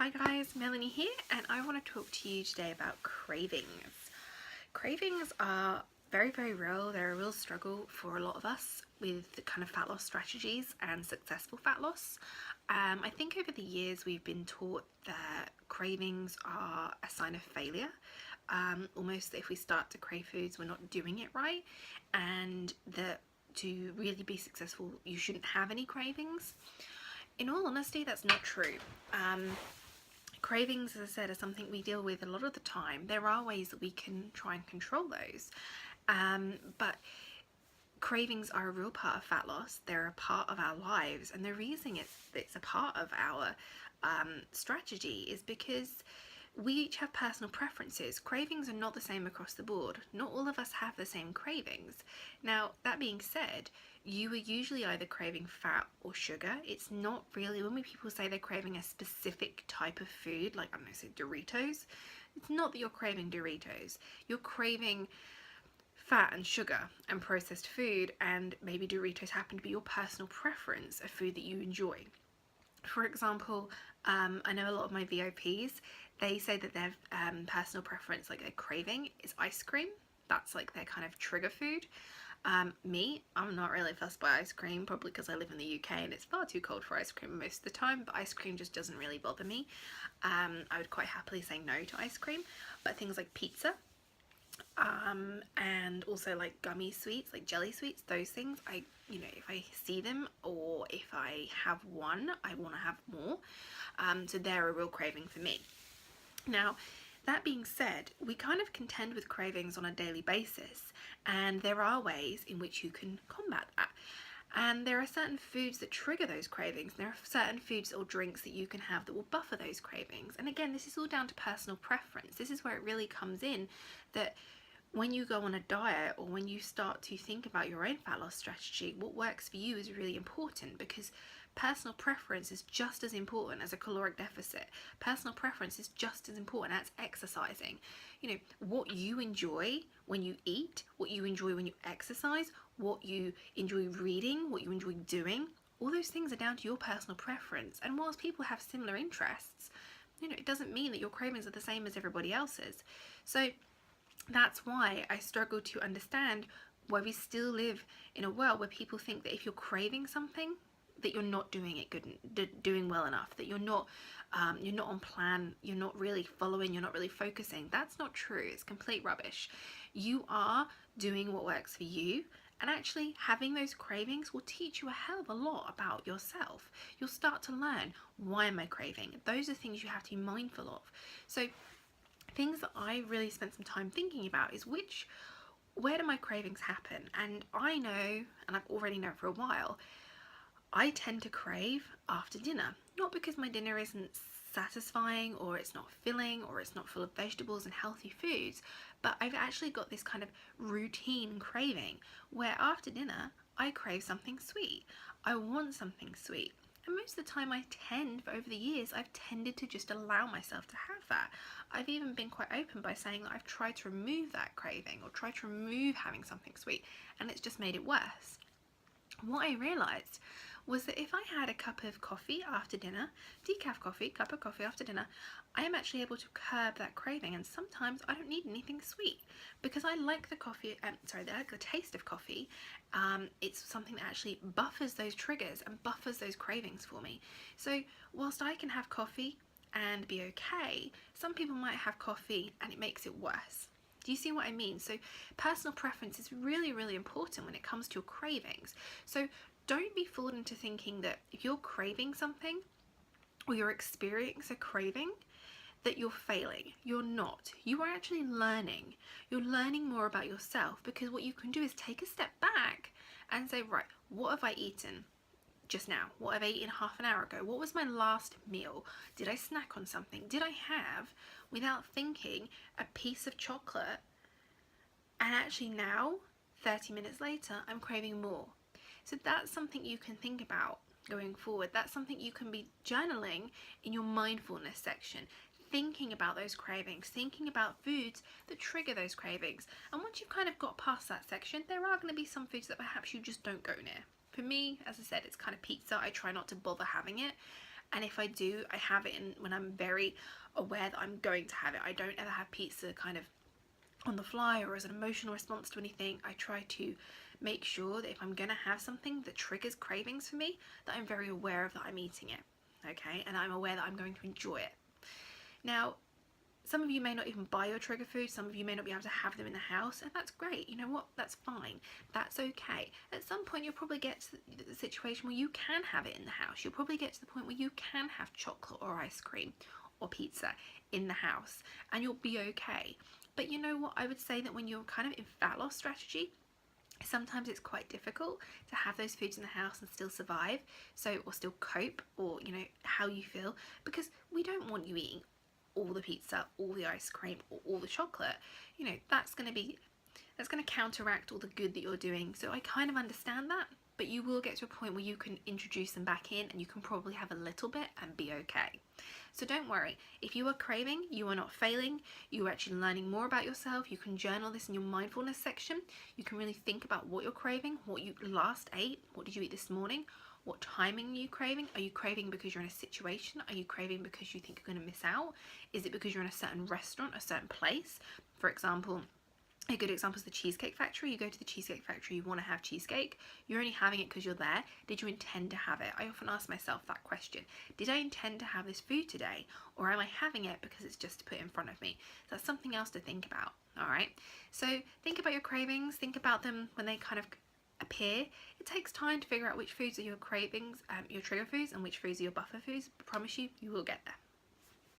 Hi guys, Melanie here, and I want to talk to you today about cravings. Cravings are very, very real. They're a real struggle for a lot of us with the kind of fat loss strategies and successful fat loss. I think over the years we've been taught that cravings are a sign of failure. Almost that if we start to crave foods, we're not doing it right, and that to really be successful, you shouldn't have any cravings. In all honesty, that's not true. Cravings, as I said, are something we deal with a lot of the time. There are ways that we can try and control those, but cravings are a real part of fat loss. They're a part of our lives, and the reason it's a part of our strategy is because we each have personal preferences. Cravings are not the same across the board. Not all of us have the same cravings. Now, that being said, you are usually either craving fat or sugar. It's not really, when people say they're craving a specific type of food, like, I don't know, say Doritos, it's not that you're craving Doritos. You're craving fat and sugar and processed food, and maybe Doritos happen to be your personal preference, a food that you enjoy. For example, I know a lot of my VOPs, they say that their personal preference, like their craving, is ice cream. That's like their kind of trigger food. I'm not really fussed by ice cream, probably because I live in the UK and it's far too cold for ice cream most of the time, but ice cream just doesn't really bother me. I would quite happily say no to ice cream, but things like pizza, and also like gummy sweets, like jelly sweets, those things, if I see them or if I have one, I want to have more. So they're a real craving for me. Now, that being said, we kind of contend with cravings on a daily basis, and there are ways in which you can combat that. And there are certain foods that trigger those cravings. There are certain foods or drinks that you can have that will buffer those cravings. And again, this is all down to personal preference. This is where it really comes in, that when you go on a diet or when you start to think about your own fat loss strategy, what works for you is really important, because personal preference is just as important as a caloric deficit. Personal preference is just as important as exercising. What you enjoy when you eat, what you enjoy when you exercise, what you enjoy reading, what you enjoy doing, all those things are down to your personal preference. And whilst people have similar interests, it doesn't mean that your cravings are the same as everybody else's. So that's why I struggle to understand why we still live in a world where people think that if you're craving something, that you're not doing it good, doing well enough, that you're not on plan, you're not really following, you're not really focusing. That's not true. It's complete rubbish. You are doing what works for you, and actually having those cravings will teach you a hell of a lot about yourself. You'll start to learn, why am I craving? Those are things you have to be mindful of. So things that I really spent some time thinking about is where do my cravings happen? And I know, and I've already known for a while, I tend to crave after dinner. Not because my dinner isn't satisfying or it's not filling or it's not full of vegetables and healthy foods, but I've actually got this kind of routine craving where after dinner I crave something sweet. I want something sweet. And most of the time over the years, I've tended to just allow myself to have that. I've even been quite open by saying that I've tried to remove that craving or tried to remove having something sweet, and it's just made it worse. What I realised was that if I had a cup of coffee after dinner, decaf coffee, cup of coffee after dinner, I am actually able to curb that craving, and sometimes I don't need anything sweet because I like the coffee, I like the taste of coffee. It's something that actually buffers those triggers and buffers those cravings for me. So whilst I can have coffee and be okay, some people might have coffee and it makes it worse. Do you see what I mean? So personal preference is really, really important when it comes to your cravings. So don't be fooled into thinking that if you're craving something or you're experiencing a craving, that you're failing. You're not. You are actually learning. You're learning more about yourself, because what you can do is take a step back and say, right, what have I eaten just now? What have I eaten half an hour ago? What was my last meal? Did I snack on something? Did I have, without thinking, a piece of chocolate? And actually now, 30 minutes later, I'm craving more. So that's something you can think about going forward. That's something you can be journaling in your mindfulness section, thinking about those cravings, thinking about foods that trigger those cravings. And once you've kind of got past that section, there are going to be some foods that perhaps you just don't go near. For me, as I said, it's kind of pizza. I try not to bother having it. And if I do, I have it in when I'm very aware that I'm going to have it. I don't ever have pizza kind of on the fly or as an emotional response to anything. I try to make sure that if I'm going to have something that triggers cravings for me, that I'm very aware of that I'm eating it, okay? And I'm aware that I'm going to enjoy it. Now, some of you may not even buy your trigger food, some of you may not be able to have them in the house, and that's great. You know what? That's fine. That's okay. At some point, you'll probably get to the situation where you can have it in the house. You'll probably get to the point where you can have chocolate or ice cream or pizza in the house, and you'll be okay. But you know what? I would say that when you're kind of in fat loss strategy, sometimes it's quite difficult to have those foods in the house and still survive, so, or still cope, or you know how you feel, because we don't want you eating all the pizza, all the ice cream, or all the chocolate. You know, that's going to counteract all the good that you're doing. So I kind of understand that, but you will get to a point where you can introduce them back in and you can probably have a little bit and be okay. So don't worry, if you are craving, you are not failing, you are actually learning more about yourself. You can journal this in your mindfulness section. You can really think about what you're craving, what you last ate, what did you eat this morning, what timing are you craving? Are you craving because you're in a situation? Are you craving because you think you're going to miss out? Is it because you're in a certain restaurant, a certain place? For example, a good example is the Cheesecake Factory. You go to the Cheesecake Factory, you want to have cheesecake. You're only having it because you're there. Did you intend to have it? I often ask myself that question. Did I intend to have this food today? Or am I having it because it's just put in front of me? So that's something else to think about, all right? So think about your cravings. Think about them when they kind of appear. It takes time to figure out which foods are your cravings, your trigger foods, and which foods are your buffer foods. I promise you, you will get there.